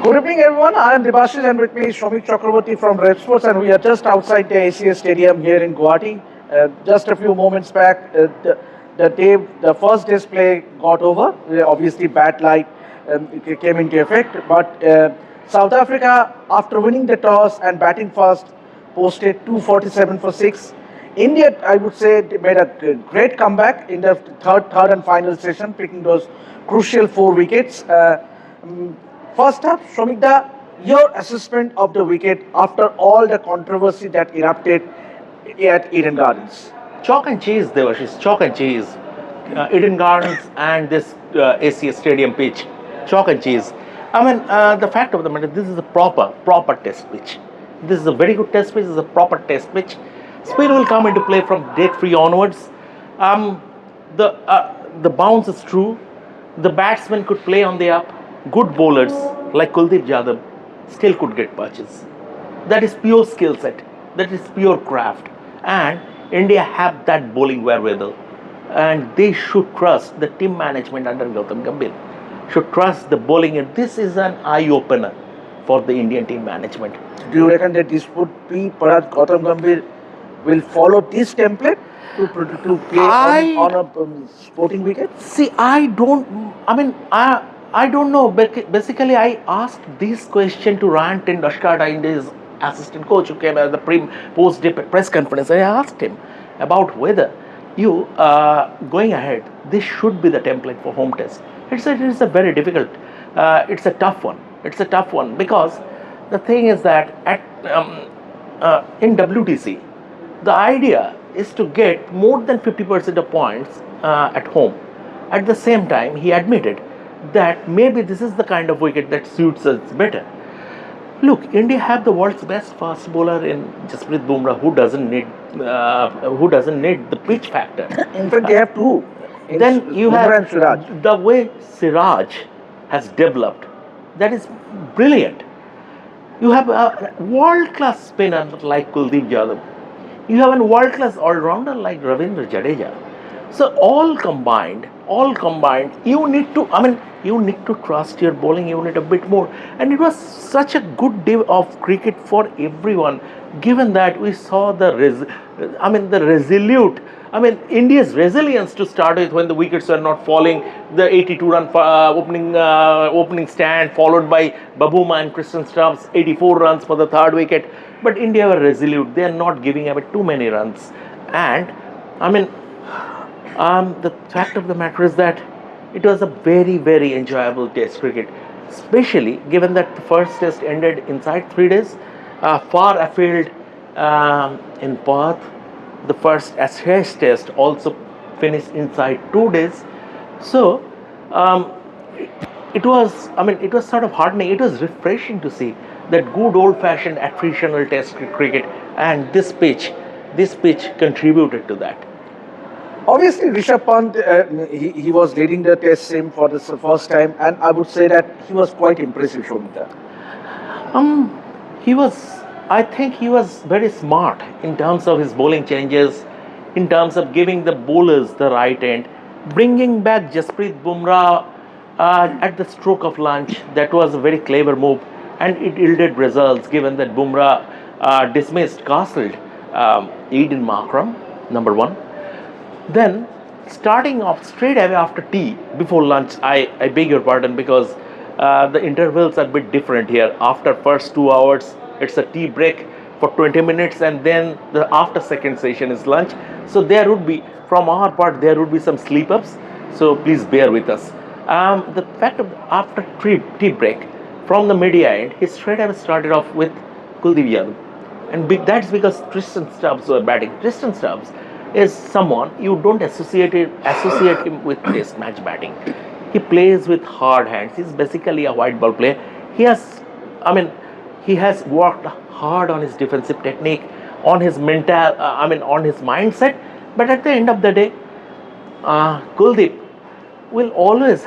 Good evening, everyone. I am Debashis and with me is Shomik Chakraborty from Revsportz, and we are just outside the ACS Stadium here in Guwahati. Just a few moments back, the first display got over. Obviously, bad light came into effect, but South Africa, after winning the toss and batting first, posted 247 for 6. India, I would say, made a great comeback in the third and final session, picking those crucial 4 wickets. Mm, First up, Shomikda, your assessment of the wicket after all the controversy that erupted at Eden Gardens. Chalk and cheese, Devashish, chalk and cheese. Eden Gardens and this ACS Stadium pitch, chalk and cheese. The fact of the matter, this is a proper test pitch. This is a very good test pitch. This is a proper test pitch. Spin will come into play from date 3 onwards. The bounce is true. The batsmen could play on the up. Good bowlers like Kuldeep still could get patches. That is pure skill set. That is pure craft. And India have that bowling wherewithal. And they should trust the team management under Gautam Gambhir. Should trust the bowling. And this is an eye-opener for the Indian team management. Do you reckon that this would be perhaps Gautam Gambhir will follow this template to play on a sporting wicket? See, I don't know. Basically, I asked this question to Ryan Tindashkar, his assistant coach, who came at the post press conference. I asked him about whether you going ahead, this should be the template for home test. It is a very difficult. It's a tough one. It's a tough one because the thing is that in WTC, the idea is to get more than 50% of points at home. At the same time, he admitted that maybe this is the kind of wicket that suits us better. Look, India have the world's best fast bowler in Jasprit Bumrah, who doesn't need the pitch factor. In fact, they have two. Then you have the way Siraj has developed. That is brilliant. You have a world-class spinner like Kuldeep Yadav. You have a world-class all-rounder like Ravindra Jadeja. So all combined, you need to trust your bowling unit a bit more. And it was such a good day of cricket for everyone, given that we saw India's resilience to start with when the wickets were not falling, the 82-run opening stand, followed by Babuma and Kristen Stubbs, 84 runs for the third wicket. But India were resolute. They are not giving away too many runs. And the fact of the matter is that it was a very, very enjoyable test cricket, especially given that the first test ended inside 3 days, far afield in Perth. The first Ashes test also finished inside 2 days. So it was sort of heartening. It was refreshing to see that good old-fashioned attritional test cricket, and this pitch contributed to that. Obviously, Rishabh Pant, he was leading the test sim for the first time, and I would say that he was quite impressive, Shomita. I think he was very smart in terms of his bowling changes, in terms of giving the bowlers the right end, bringing back Jasprit Bumrah at the stroke of lunch. That was a very clever move, and it yielded results given that Bumrah castled Eden Markram, number 1. Then, starting off straight away after tea, before lunch, I beg your pardon because the intervals are a bit different here. After first 2 hours, it's a tea break for 20 minutes, and then the after second session is lunch. So there would be, from our part, there would be some sleep-ups. So please bear with us. The fact of after tea break, from the media end, he straight away started off with Kuldeep Yadav. And that's because Tristan Stubbs were batting. Tristan Stubbs is someone you don't associate him with test match batting. He plays with hard hands. He's basically a white ball player. He has worked hard on his defensive technique, on his on his mindset. But at the end of the day, Kuldeep will always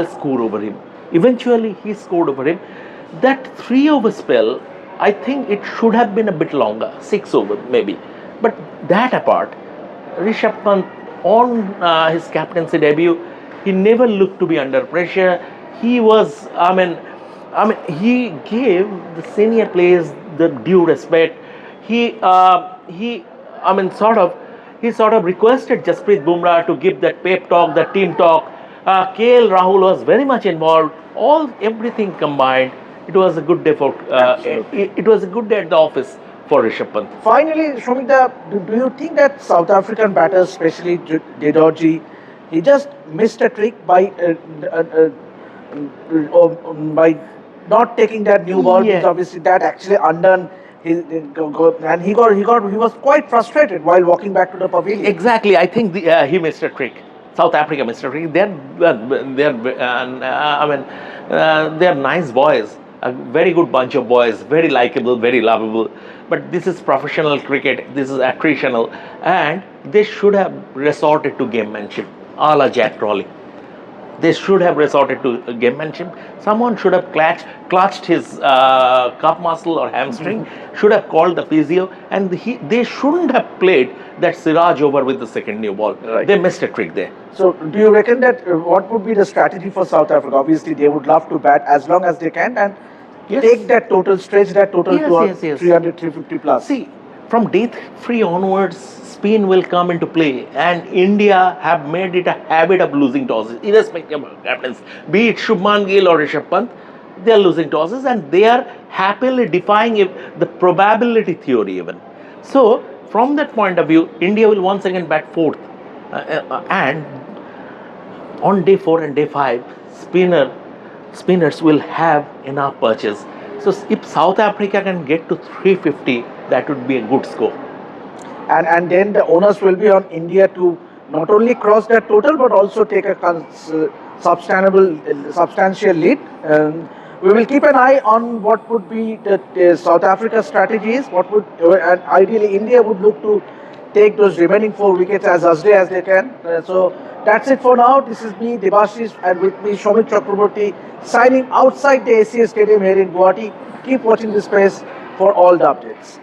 score over him. Eventually, he scored over him. That 3-over spell, I think it should have been a bit longer, 6 over maybe. But that apart, Rishabh Pant on his captaincy debut, he never looked to be under pressure. He was, I mean, he gave the senior players the due respect. He, I mean, he sort of requested Jasprit Bumrah to give that pep talk, that team talk. KL Rahul was very much involved. Everything combined, it was a good day for. Absolutely. It was a good day at the office for Rishabh Pant. Finally, Shomita, do you think that South African batters, especially Didorji, he just missed a trick by not taking that new ball? Yeah. Because obviously that actually undone his, and he was quite frustrated while walking back to the pavilion. Exactly, I think he missed a trick. South Africa missed a trick. They're nice boys, a very good bunch of boys, very likable, very lovable. But this is professional cricket. This is attritional, and they should have resorted to gamemanship, a la Jack Crawley. They should have resorted to gamemanship. Someone should have clutched his calf muscle or hamstring, should have called the physio, and they shouldn't have played that Siraj over with the second new ball. Right. They missed a trick there. So, do you reckon that what would be the strategy for South Africa? Obviously, they would love to bat as long as they can and Yes. take that total, stretch that total Yes, to yes. 300, 350 plus. See, from day 3 onwards, spin will come into play, and India have made it a habit of losing tosses, irrespective of captains. Be it Shubman Gill or Rishabh Pant, they are losing tosses, and they are happily defying the probability theory even. So, from that point of view, India will once again bat fourth, and on day 4 and day 5, spinners will have enough perches. So if South Africa can get to 350, that would be a good score. And then the onus will be on India to not only cross that total but also take a substantial lead. We will keep an eye on what would be the South Africa strategies. And ideally India would look to take those remaining 4 wickets as early as they can. So that's it for now. This is me, Debashish, and with me Shomit Chakraborty, signing outside the ACA Stadium here in Guwahati. Keep watching this space for all the updates.